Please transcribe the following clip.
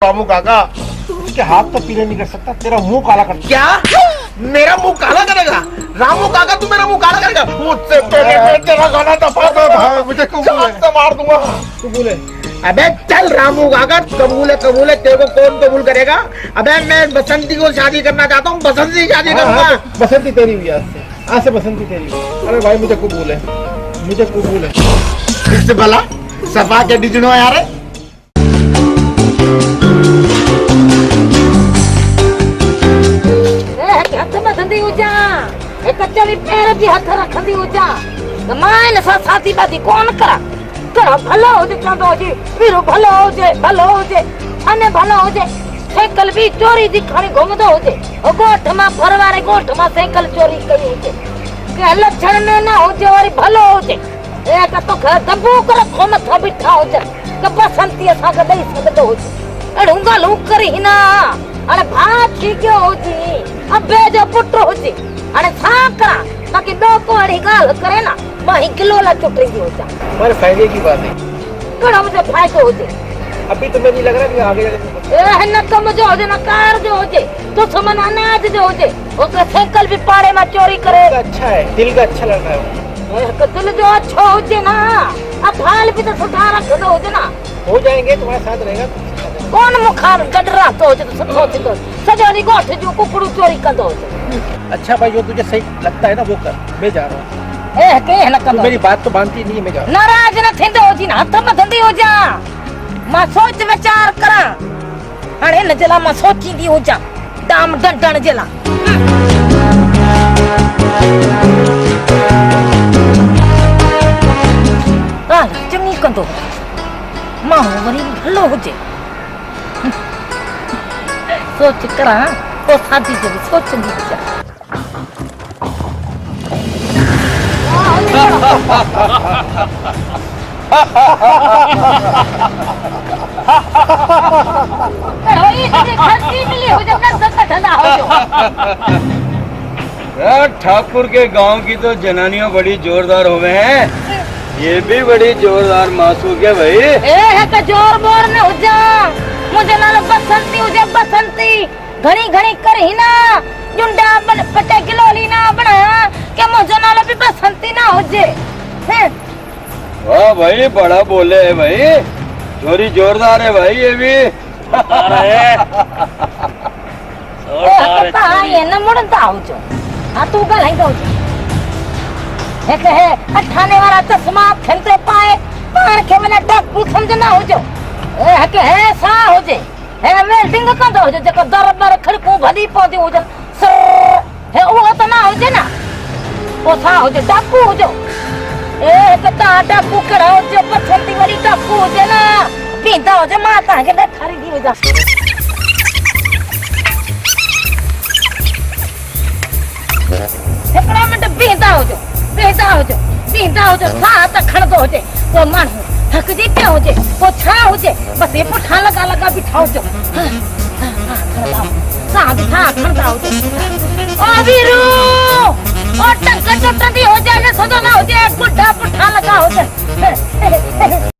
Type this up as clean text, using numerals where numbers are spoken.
रामू काका उसके हाथ तो पीले नहीं कर सकता, तेरा मुंह काला कर। क्या मेरा मुंह काला करेगा? रामू काका तू मेरा मुंह काला करेगा? मुझसे पहले मैं तेरा गाना दफा दो, मुझे कबूल है, मार दूंगा। कबूल है? अबे चल रामू काका, कबूल है कबूल है, तेरे को कौन कबूल करेगा? अबे मैं बसंती को शादी करना चाहता हूँ, बसंती शादी करूंगा। बसंती तेरी हुई आज से बसंती तेरी। अरे भाई मुझे कबूल है, मुझे कबूल है। इससे भला सफा के डिजनो यार। कचरी पैर भी हाथ रखंदी हुजा त मां सा साथी बाती कौन करा कर भलो हो जे चंदो जी वीरो भलो हो जे अने भलो हो जे साइकिल भी चोरी दी खणी घुमदो हो जे ओ गोठ मा परवारे गोठ मा साइकिल चोरी कई हो जे के लक्षण में ना हो जे वारी भलो हो जे ए का तो घर दबू कर घुम था बिठा हो जे के बसंती सा के दई सकदो हो जे अड़ूंगा लू करी ना अरे भात ठीक हो जी अबे जो पुत्र हो जी अरे साकरा ताकि दो को अड़ी गाल करे ना वही किलो ला चुटरी हो जा। पर फायदे की बात है, कड़ा मुझे फायदा हो जे। अभी तुम्हें नहीं लग रहा कि आगे ए न कम जो हो जे ना कार जो हो जे तो समन अनाज जो हो जे ओके साइकिल भी पाड़े में चोरी करे। अच्छा है, दिल का अच्छा लग रहा है। ए दिल जो अच्छा हो जे ना अथाल भी तो सुठा रख दो हो जे ना हो जाएंगे, तुम्हारे साथ रहेगा। कौन मुखार गडरा तो हो जे तो सब हो जे तो सजोनी गोठ जो कुकड़ू चोरी कर दो। अच्छा भाई जो तुझे सही लगता है ना वो कर, मैं जा रहा हूँ। ए के न कर मेरी बात तो मानती नहीं है, मैं जा रहा हूँ। नाराज न थिंदो हो जी ना हाथ में धंधी हो जा मां सोच विचार करा हणे न जला मां सोची दी हो जा दाम डंडन जला हां चंगी कंदो मां वरी भलो हो जे सोच करा तो शादी जे सोचंदी जा। ठाकुर के गांव की तो जनानियां बड़ी जोरदार हो गए हैं, ये भी बड़ी जोरदार मासूक है भाई। ए का जोर बोर न हो जा मुझे नाल बसंती हो जा बसंती घणी घणी कर ही ना जुंडा बन 50 किलो ली ना बना के मुझे नाल भी बसंती ना हो जे। वाह भाई बड़ा बोले है भाई, चोरी जोरदार है भाई ये भी। ये न मुड़ता हो जो हां तू गल है जो एक है अठाने वाला चश्मा खंते पाए पार के मने डाकू समझना हो जो ए के है सा हो जे है वेल्डिंग का हो जो जको दरबार खड़कू भली पौधी हो जो है वो तो ना हो जे ना वो सा हो जे डाकू हो जो ए कता डाकू कड़ा हो जे पछंती वाली डाकू हो जे ना पींदा हो जे माता के ले खरीदी हो जा। एकड़ा मिनट पींदा हो जो सा त खड़ दो हो जे तो मन थक जी पे हो जे वो छा हो जे बस ये पुठा लगा बिठाओ जो सा बिठा खड़ा हो जे ओ वीरू ओ टंका टंका दी हो जाए सदो ना हो जाए गुड्डा पुठा लगा हो जाए।